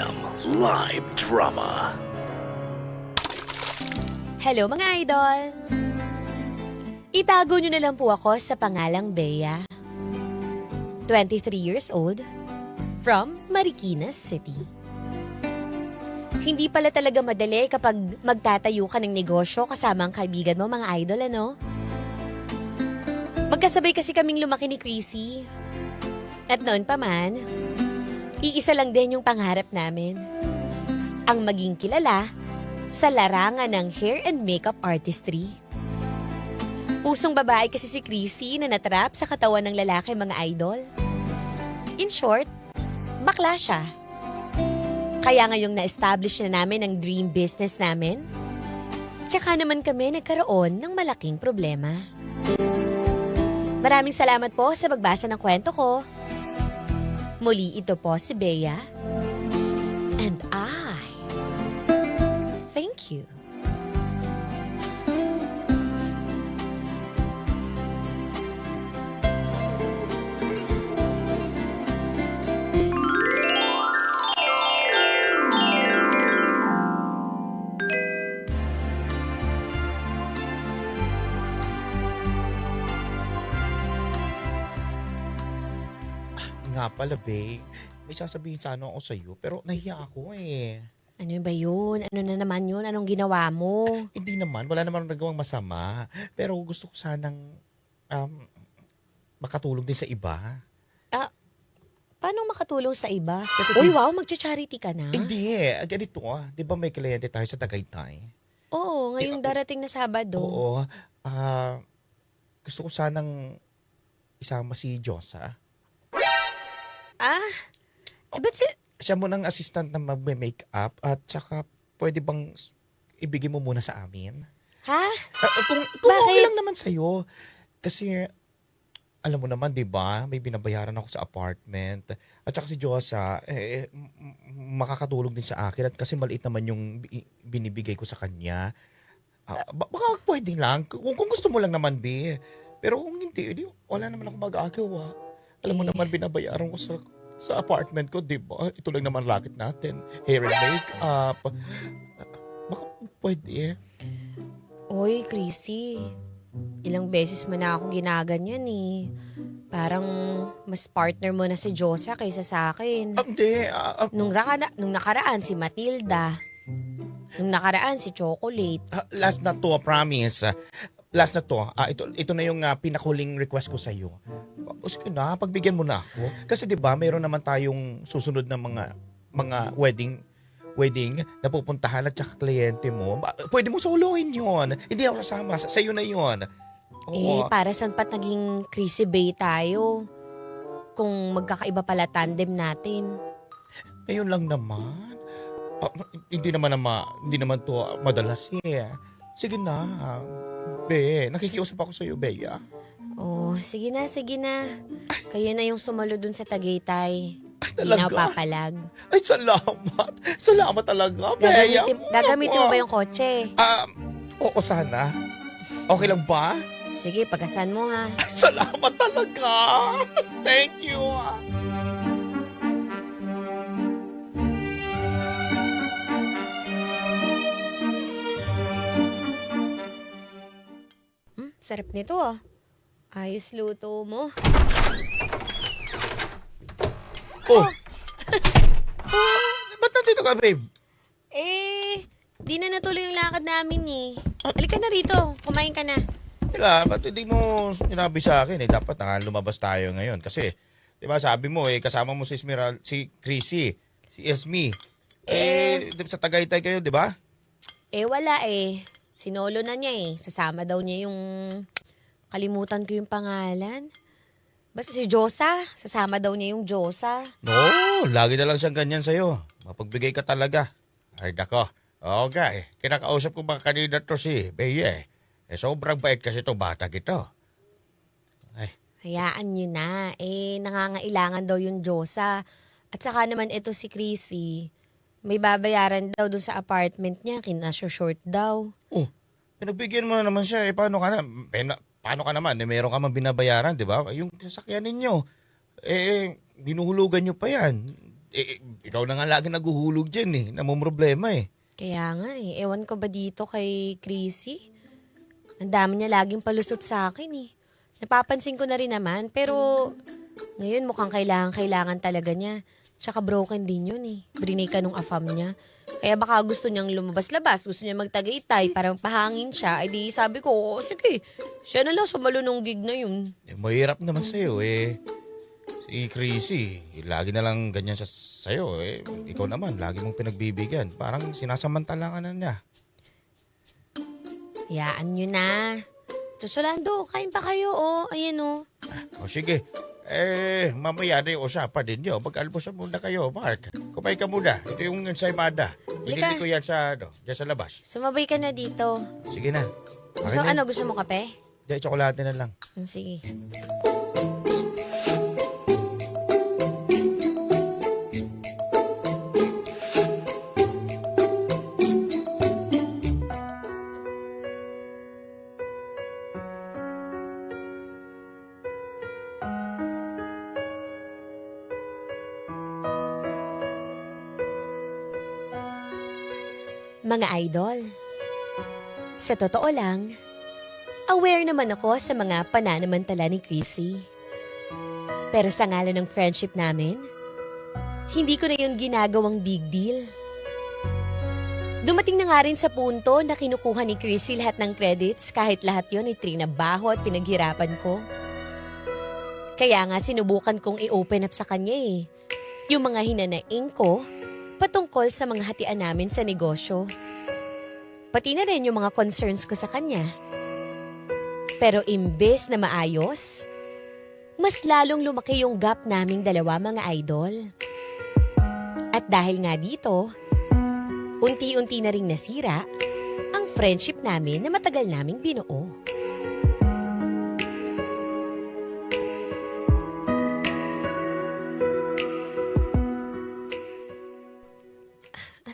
FM Live Drama. Hello mga idol! Itago nyo na lang po ako sa pangalang Bea. 23 years old, from Marikina City. Hindi pala talaga madali kapag magtatayo ka ng negosyo kasama ang kaibigan mo mga idol, ano? Magkasabay kasi kaming lumaki ni Chrissy. At noon pa man, iisa lang din yung pangarap namin. Ang maging kilala sa larangan ng hair and makeup artistry. Pusong babae kasi si Chrissy na natrap sa katawan ng lalaki mga idol. In short, bakla siya. Kaya ngayong na-establish na namin ang dream business namin, tsaka naman kami nagkaroon ng malaking problema. Maraming salamat po sa pagbasa ng kwento ko. Muli ito po si Bea. And I thank you. Nga pala, babe. May sasabihin sana ako sa'yo, pero nahiya ako eh. Ano ba yun? Ano na naman yun? Anong ginawa mo? Hindi naman, wala naman akong nagawang masama. Pero gusto ko sanang makatulong din sa iba. Paano makatulong sa iba? Kasi Uy, wow, magcha-charity ka na? Hindi eh. Ganito di ba may kliyente tayo sa Tagaytay? Oo, ngayong darating na Sabado. Oo. Gusto ko sanang isama si Josa. Ba't si... Siya mo ng assistant na mag-makeup at saka pwede bang ibigay mo muna sa amin? Ha? Kung Bakit? okay lang naman sa'yo. Kasi, alam mo naman, di ba? May binabayaran ako sa apartment. At saka si Josa, makakatulong din sa akin. At kasi maliit naman yung binibigay ko sa kanya. Baka pwede lang. Kung gusto mo lang naman, B. Pero kung hindi, wala naman ako magagawa. Alam mo naman, binabayaran ko sa apartment ko, di ba? Ito lang naman racket natin. Hair and makeup. Baka pwede. Uy, Chrissy. Ilang beses mo na ako ginaganyan eh. Parang mas partner mo na si Josa kaysa sa akin. Hindi. Nung nakaraan si Matilda. Nung nakaraan si Chocolate. Last na to, promise. Last na to. Ito na yung pinakuling request ko sa'yo. Sige na, pagbigyan mo na ako. Kasi 'di ba, mayroon naman tayong susunod na mga wedding na pupuntahan at saka kliyente mo. Pwede mo solohin 'yon. Hindi ako sasama. Sa'yo na 'yon. Oo. Para saan pat naging Chrissy Bay tayo? Kung magkakaiba pala tandem natin. Ngayon lang naman. Hindi naman to madalas eh. Sige na. Be, nakikiusap ako sa'yo, Bea. Oh, sige na. Kayo na yung sumalo dun sa Tagaytay. Ay, Hindi na ako talaga? papalag. Ay, salamat. Salamat talaga, Bea. Gagamitin mo ba yung kotse? Oo, sana. Okay lang ba? Sige, pagkasan mo ha. Ay, salamat talaga. Thank you. Sarap nito ah. Ayos luto mo. Oh. Ba't nandito ka, babe? Di na natuloy yung lakad namin eh. Halika na rito, kumain ka na. Teka, ba't hindi mo sinabi sa akin Dapat na lumabas tayo ngayon. Kasi, di ba sabi mo kasama mo si si Chrissy, si Esme. Sa Tagaytay kayo, di ba? Wala eh. Sinolo na niya eh. Sasama daw niya yung... Kalimutan ko yung pangalan. Basta si Josa. Sasama daw niya yung Josa. No, lagi na lang siyang ganyan sa'yo. Mapagbigay ka talaga. Ay, dako. Okay, kinakausap ko ba kanina to si Beye? Sobrang bait kasi to bata ito. Ay, Hayaan niyo na. Nangangailangan daw yung Josa. At saka naman ito si Chrissy. May babayaran daw doon sa apartment niya. Kinasyo-short daw. pinagbigyan mo na naman siya. Paano ka na? Paano ka naman? Meron ka man binabayaran, di ba? Yung sasakyan ninyo. Binuhulugan nyo pa yan. ikaw na nga lagi naguhulog dyan eh. Namumroblema eh. Kaya nga eh, ewan ko ba dito kay Chrissy? Ang dami niya laging palusot sa akin eh. Napapansin ko na rin naman, pero ngayon mukhang kailangan talaga niya. Tsaka broken din yun eh. Brinay ka nung afam niya. Kaya baka gusto niyang lumabas-labas, gusto niya magtagaytay, parang pahangin siya. Ay di sabi ko, sige, siya na lang sumalo nung gig na yun. Mahirap naman sa'yo eh. Si Chrissy, lagi na lang ganyan siya sa'yo eh. Ikaw naman, lagi mong pinagbibigyan. Parang sinasamantala ka na niya. Hayaan nyo na. Tusulando, kain pa kayo ayan O sige, mamaya na yung usapan ninyo. Mag-almusal muna kayo, Mark. Kumain ka muna. Ito yung ensaymada. Binili ko yan sa, dyan sa labas. Sumabay ka na dito. Sige na. So gusto mo kape? Diyan, tsokolate na lang. Sige. Mga idol, sa totoo lang, aware naman ako sa mga pananamantala ni Chrissy. Pero sa ngalan ng friendship namin, hindi ko na yun ginagawang big deal. Dumating na nga rin sa punto na kinukuha ni Chrissy lahat ng credits kahit lahat yun ay trinabaho at pinaghirapan ko. Kaya nga sinubukan kong i-open up sa kanya yung mga hinanaing ko patungkol sa mga hatian namin sa negosyo. Pati na rin yung mga concerns ko sa kanya. Pero imbes na maayos, mas lalong lumaki yung gap naming dalawa mga idol. At dahil nga dito, unti-unti na ring nasira ang friendship namin na matagal naming binuo.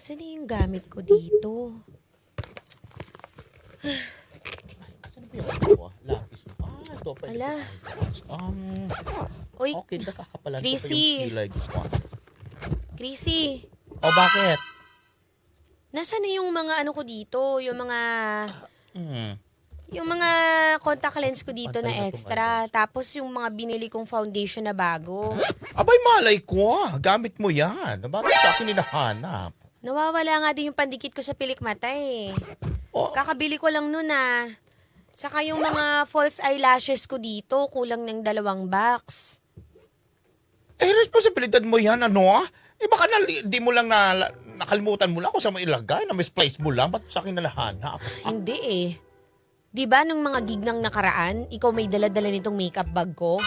Asan na yung gamit ko dito? Asan ba yung lapis mo? Ito pa. Ala. Uy, okay, nakakapalan ko pa Chrissy. yung kilay. Chrissy, Bakit? nasaan na yung mga ano ko dito? Yung mga contact lens ko dito Pantay na na extra. Tapos yung mga binili kong foundation na bago. Abay, malay ko. Gamit mo yan. Bakit sa akin hinahanap? Nawawala nga din yung pandikit ko sa pilik mata Oh. Kakabili ko lang nun Saka yung mga false eyelashes ko dito, kulang ng 2 box. Responsibilidad mo yan, ano? Baka di mo lang nakalimutan mo lang kung saan mo ilagay, na misplace mo lang. Ba't sa akin nalahanap? Hindi Di ba nung mga gig ng nakaraan, ikaw may dala-dala nitong makeup bag ko?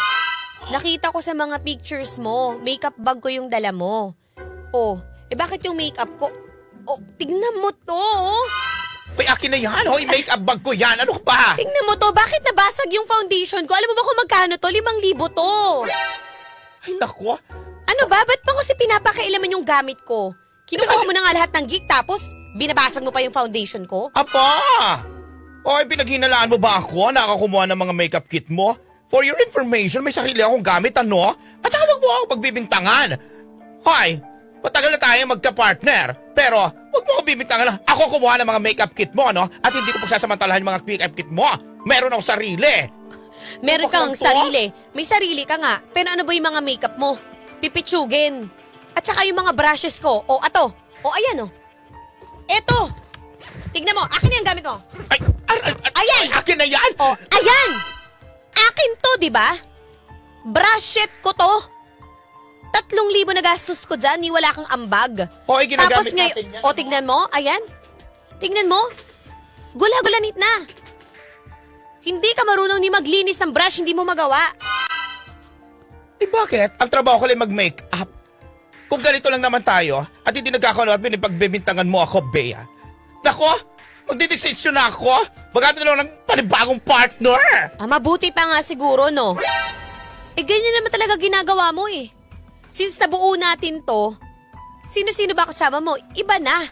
Nakita ko sa mga pictures mo, makeup bag ko yung dala mo. Bakit yung makeup ko? Tignan mo to. Ay, akin na yan. Hoy, makeup bag ko yan. Ano ba? Tignan mo to, bakit nabasag yung foundation ko? Alam mo ba kung magkano to? 5,000 to. Ay, nako. Ano ba? Ba't pa kasi pinapakailaman yung gamit ko? Kinukuha mo na nga lahat ng gig tapos binabasag mo pa yung foundation ko? Apa! Oy, pinaghinalaan mo ba ako? Nakakumuha ng mga makeup kit mo? For your information, may sarili akong gamit, ano? At saka wag mo ako pagbibintangan. Hoy, matagal na tayo magka-partner. Pero, wag mo ako bibintangan. Ako kumuha ng mga makeup kit mo, ano? At hindi ko pagsasamantalahan yung mga makeup kit mo. Meron akong sarili. Meron kang Bakit to? sarili. May sarili ka nga. Pero ano ba yung mga makeup mo? Pipitsugin. At saka yung mga brushes ko. Ayan. Eto. Tignan mo. Akin na yung gamit mo. Ayan. Akin na yan. Ayan. Akin to, di ba? Brush set ko to. 3,000 na gastos ko dyan, ni wala kang ambag. Hoy, ginagamit Tapos natin yan. tignan mo, ayan. Tignan mo. Gula-gulanit na. Hindi ka marunong ni maglinis ng brush, hindi mo magawa. Bakit? Ang trabaho ko lang mag-makeup. Kung ganito lang naman tayo, at hindi nagkakaroon at pinagbibintangan mo ako, Bea. Nako, magdidesisyon na ako. Magamit na lang ng panibagong partner. Mabuti pa nga siguro, no? Ganyan naman talaga ginagawa mo Since nabuo natin to, sino-sino ba kasama mo? Iba na.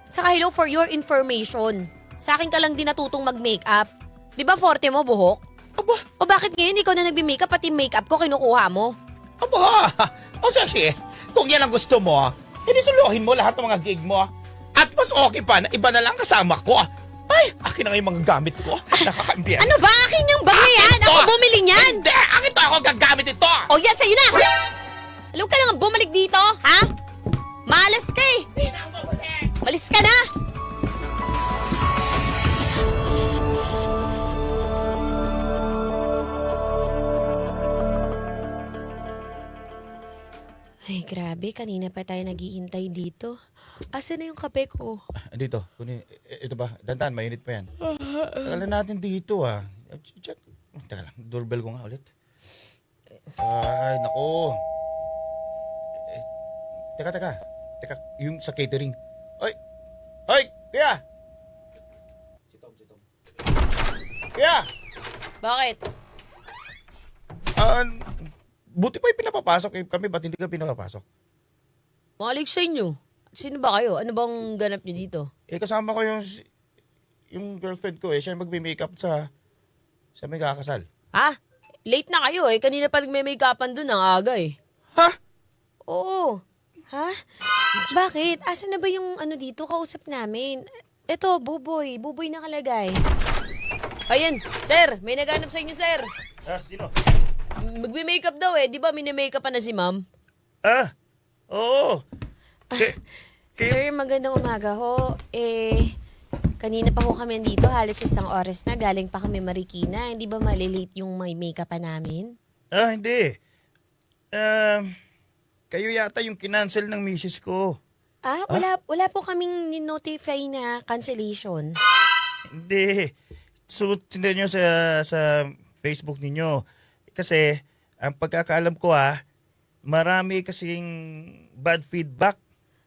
Saka hello, for your information. Sa akin ka lang din natutong mag-makeup. Di ba forte mo, buhok? Aba, O bakit ngayon ikaw na nagbi-makeup pati makeup ko kinukuha mo? aba. O sige, Kung yan ang gusto mo, edi suluhin mo lahat ng mga gig mo. At mas okay pa na iba na lang kasama ko. Ay, akin na nga yung mga gamit ko. Nakakaimbiyan. Ano ba? Akin yung bag na yan? Akin to! Ako bumili niyan! Hindi! Akin to! Ako gagamit ito! O yan, sa'yo na! Alam ka nang bumalik dito, ha? Malas ka eh! Hindi na ako babalik! Malis ka na! Ay, grabe. Kanina pa tayo naghihintay dito. Asa na yung kape ko? Dito, kunin. Ito ba? Dandan, mainit pa yan. Tagal na natin dito Check. Teka lang, doorbell ko nga ulit. Ay, nako. Teka. Teka, yung sa catering. Ay! Ay! Kuya! Si Tom. Kuya! Bakit? Buti pa yung pinapapasok kami, ba't hindi ka pinapapasok? Malik sa inyo. Sino ba kayo? Ano bang ganap niyo dito? Kasama ko yung girlfriend ko siya yung magme-makeup sa may kakasal. Ha? Late na kayo eh. Kanina pa nagme-makeupan dun ang aga eh. Ha? Oo. Ha? Bakit? Asa na ba yung ano dito kausap namin? Eto, Buboy. Buboy nakalagay. Ayan, sir. May naghanap sa inyo, sir. Sino? Magme-makeup daw eh. Di ba mini-makeup pa na si ma'am? Oo. Sir, magandang umaga ho. Kanina pa ho kami dito. Halos 1 oras na. Galing pa kami Marikina. Hindi ba malilate yung may makeup pa namin? Hindi. Kayo yata yung kinancel ng misis ko. Wala po kaming notify na cancellation. Hindi. Sundan nyo sa Facebook ninyo. Kasi, ang pagkakaalam ko marami kasing bad feedback.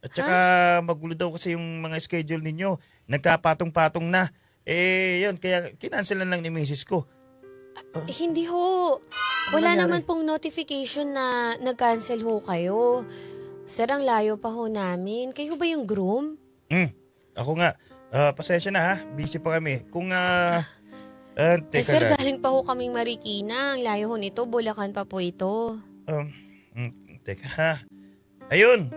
At saka magulo daw kasi yung mga schedule ninyo. Nagkapatong-patong na. Yun, kaya kinancelan lang ni misis ko. Hindi ho. Wala nangyari? naman pong notification na nag-cancel ho kayo. Sir, ang layo pa ho namin. Kayo ba yung groom? Ako nga. Pasensya na busy pa kami. Kung teka Sir, lang. galing pa ho kaming Marikina. Ang layo ho nito. Bulacan pa po ito. Teka Ayun.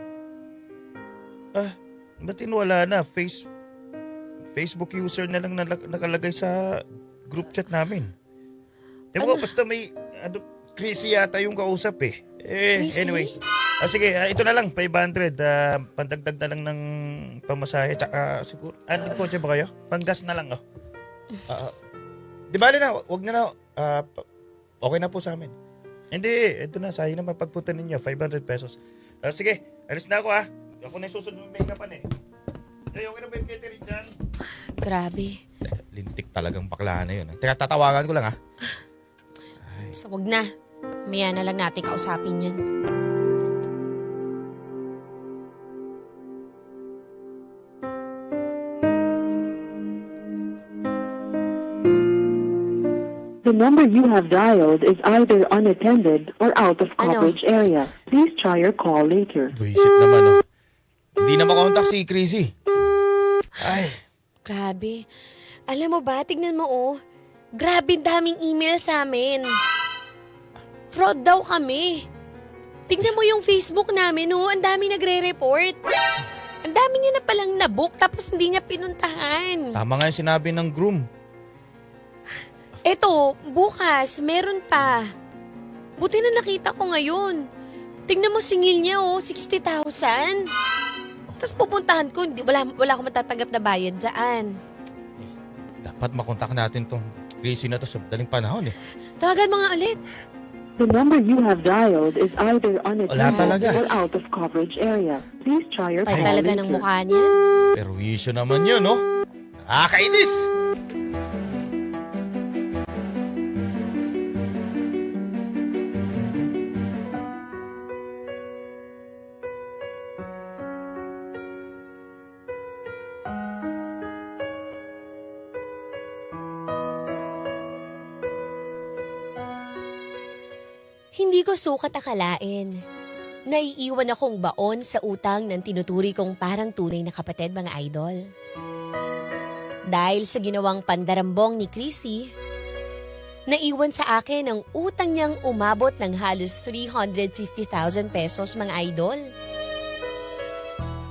Ba't wala na? Facebook user na lang nakalagay sa group chat namin. Diba, basta may Chrissy yata yung kausap Chrissy? Anyways. Sige, ito na lang, 500. Pandagdag na lang ng pamasahe. Tsaka siguro, anong kotse ba kayo? Panggas na lang, Di bali na, wag na. Okay na po sa amin. Hindi, ito na, sayang naman pagpunta ninyo, 500 pesos. Sige, alis na ako Ako na yung susunod ng make-upan okay na ba yung catering dyan? Grabe. Teka, lintik talagang bakla na yun. Teka, tatawagan ko lang So, wag na. Maya na lang natin kausapin yan. The number you have dialed is either unattended or out of coverage area. Please try your call later. Buisit naman Hindi na makontak si Chrissy. Ay. Grabe. Alam mo ba, tignan mo Grabe daming email sa amin. Fraud daw kami. Tignan mo yung Facebook namin, ang dami nagre-report. Ang dami niya na palang nabook tapos hindi niya pinuntahan. Tama nga yung sinabi ng groom. Eto, bukas, meron pa. Buti na nakita ko ngayon. Tingnan mo singil niya 60,000. Tapos pupuntahan ko, wala akong matatanggap na bayad dyan. Dapat makontak natin tong Chrissy na to sa daling panahon Tawagan mo nga ulit. The number you have dialed is either Wala unattended talaga. or out of coverage area. Please try your Ay call talaga later. ng mukha niya. Pero issue naman yun, Nakakainis! Hindi ko sukat akalain. Naiiwan akong baon sa utang ng tinuturi kong parang tunay na kapatid, mga idol. Dahil sa ginawang pandarambong ni Chrissy, naiwan sa akin ang utang niyang umabot ng halos 350,000 pesos, mga idol.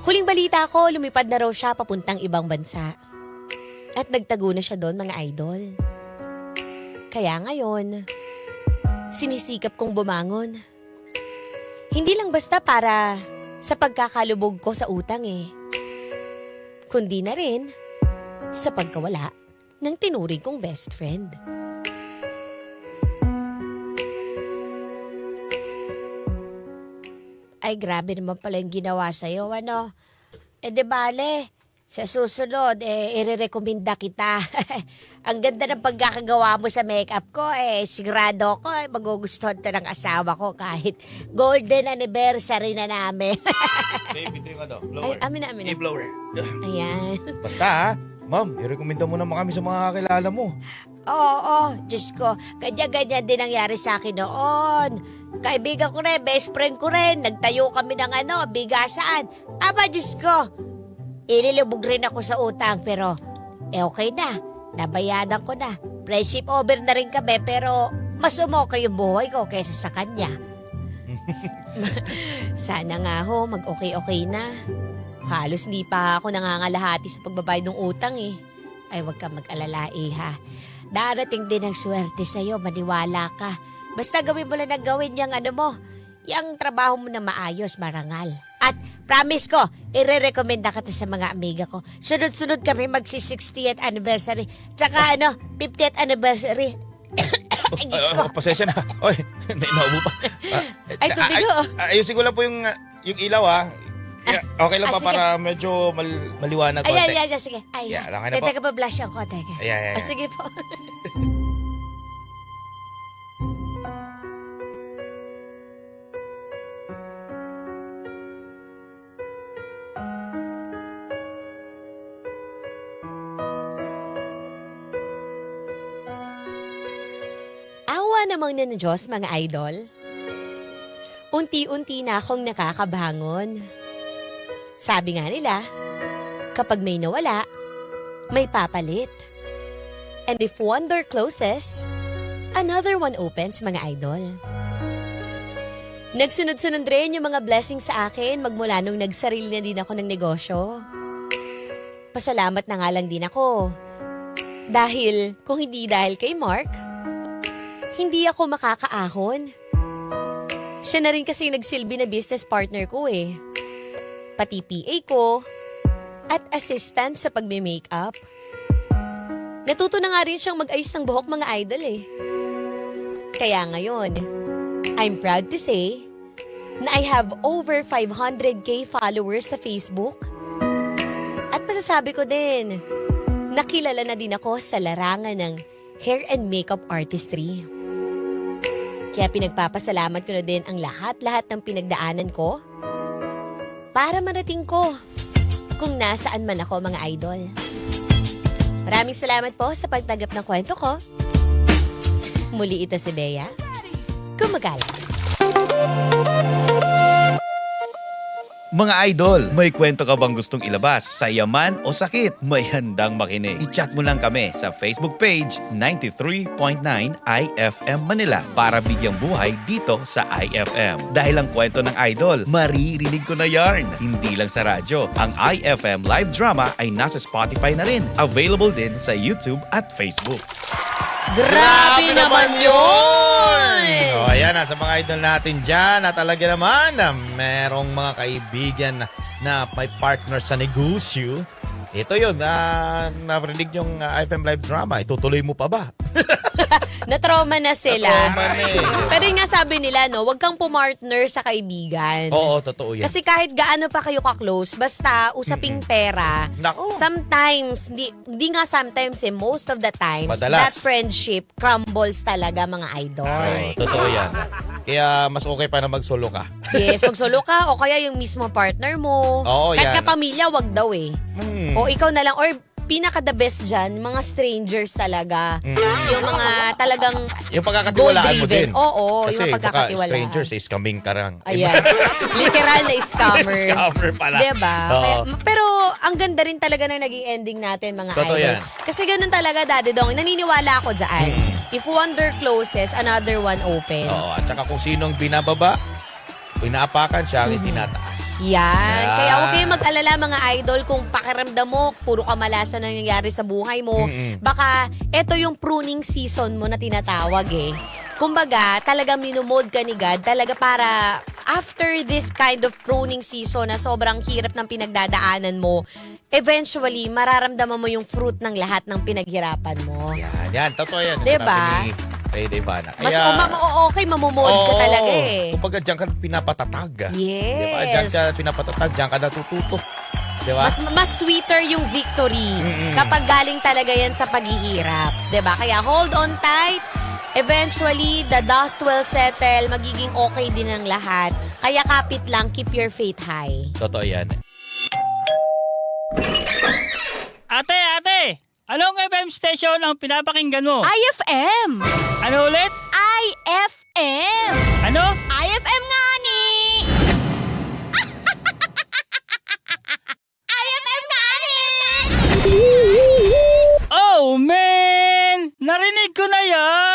Huling balita ko, lumipad na raw siya papuntang ibang bansa. At nagtago na siya doon, mga idol. Kaya ngayon, sinisikap kong bumangon. Hindi lang basta para sa pagkakalubog ko sa utang kundi na rin sa pagkawala ng tinuring kong best friend. Ay, grabe naman pala yung ginawa sa'yo, ano? Di bale, sa susunod, irerekomenda kita. Ang ganda ng pagkakagawa mo sa makeup ko, sigurado ko, magugustuhan to ng asawa ko kahit golden anniversary na namin. Babe, ito yung Ay, blower. amin na. blower. Ayan. Basta ma'am, i-recommenda mo naman kami sa mga kakilala mo. Oo, Diyos ko, ganyan-ganyan din nangyari sa akin noon. Kaibigan ko rin, best friend ko rin, nagtayo kami ng bigasan. Aba, Diyos ko, inilubog rin ako sa utang pero okay na, nabayadan ko na. Friendship over na rin kami pero mas umokay yung buhay ko kaysa sa kanya. Sana nga ho, mag-okay-okay na. Halos di pa ako nangangalahati sa pagbabayad ng utang Ay, wag ka mag-alala ha. Darating din ang swerte sa'yo, maniwala ka. Basta gawin mo lang na gawin yung trabaho mo na maayos, marangal. At promise ko, ire-recommenda ka sa mga amiga ko. Sunod-sunod kami magsi-60th anniversary. Tsaka 50th anniversary. Ay, Diyos ko. Pasensya na. Oy, naubo pa. Ay, tubig ho. Ayusin ko lang po yung ilaw Okay lang pa sige. para medyo maliwanag konti. Ay, sige. Ay, Yeah, okay na po. teka pa blush ako. Teka. Ayan. Sige po. Awa namang ng Diyos, mga idol. Unti-unti na akong nakakabangon. Sabi nga nila, kapag may nawala, may papalit. And if one door closes, another one opens, mga idol. Nagsunod-sunod rin yung mga blessings sa akin magmula nung nagsarili na din ako ng negosyo. Pasalamat na nga lang din ako. Dahil kung hindi dahil kay Mark, hindi ako makakaahon. Siya na rin kasi nagsilbi na business partner ko Pati PA ko at assistant sa pagme-makeup. Natuto na nga rin siyang mag-ayos ng buhok, mga idol Kaya ngayon, I'm proud to say na I have over 500k followers sa Facebook. At masasabi ko din, nakilala na din ako sa larangan ng hair and makeup artistry. Kaya pinagpapasalamat ko na din ang lahat-lahat ng pinagdaanan ko para marating ko kung nasaan man ako, mga idol. Maraming salamat po sa pagtanggap ng kwento ko. Muli ito si Bea. Kumagalang. Mga idol, may kwento ka bang gustong ilabas? Saya man o sakit, may handang makinig. I-chat mo lang kami sa Facebook page 93.9 IFM Manila para bigyang buhay dito sa IFM. Dahil ang kwento ng idol, maririnig ko na yarn. Hindi lang sa radyo. Ang IFM live drama ay nasa Spotify na rin. Available din sa YouTube at Facebook. Grabe naman yun! O, ayan sa mga idol natin dyan na talaga naman na merong mga kaibigan na may partner sa negosyo. Ito yun, narinig yung IFM live drama. Itutuloy mo pa ba? Na-trauma na sila. Na-trauma na Pero yung nga sabi nila, wag kang pumartner sa kaibigan. Oo, totoo yan. Kasi kahit gaano pa kayo ka-close, basta usaping pera, Nako. sometimes, di nga sometimes most of the times, Madalas. that friendship crumbles talaga, mga idol. Ay, totoo yan. Kaya mas okay pa na magsolo ka. Yes, magsolo ka o kaya yung mismo partner mo. Oo, Kahit yan. kapamilya, wag daw O ikaw na lang, or pinaka-the best dyan, mga strangers talaga. Yung mga talagang Yung pagkakatiwalaan mo goal-driven. din. Oo, Kasi yung baka pagkakatiwalaan. strangers is kaming karang. Ayan. Literal na scammer. Scammer pala. Diba? Oo. Pero ang ganda rin talaga ng naging ending natin, mga Totoo idol. yan. Kasi ganun talaga, Daddy Dong. Naniniwala ako dyan. If one door closes, another one opens. Oo, at saka kung sinong binababa, pinaapakan siya, tinataas. Yan. Yan. Kaya huwag kayong mag-alala mga idol kung pakiramdam mo, puro kamalasan ang nangyayari sa buhay mo. Baka eto yung pruning season mo na tinatawag eh. Kumbaga, talagang minumod ka ni God talaga para after this kind of pruning season na sobrang hirap ng pinagdadaanan mo, eventually, mararamdaman mo yung fruit ng lahat ng pinaghirapan mo. Yan, totoo yan. Diba? Sinabi ni Ray Devana. Mas okay, mamumod ka talaga eh. Kumbaga, diyan ka pinapatatag. Yes. Diba? Diyan ka pinapatatag, diyan ka natututo. Diba? Mas sweeter yung victory kapag galing talaga yan sa paghihirap. 'Di ba? Kaya hold on tight. Eventually, the dust will settle. Magiging okay din ang lahat. Kaya kapit lang, keep your faith high. Totoo yan. Ate! Anong FM station ang pinapakinggan mo? IFM! Ano ulit? IFM! Ano? IFM nga ni! IFM nga ni! Oh, man! Narinig ko na yan!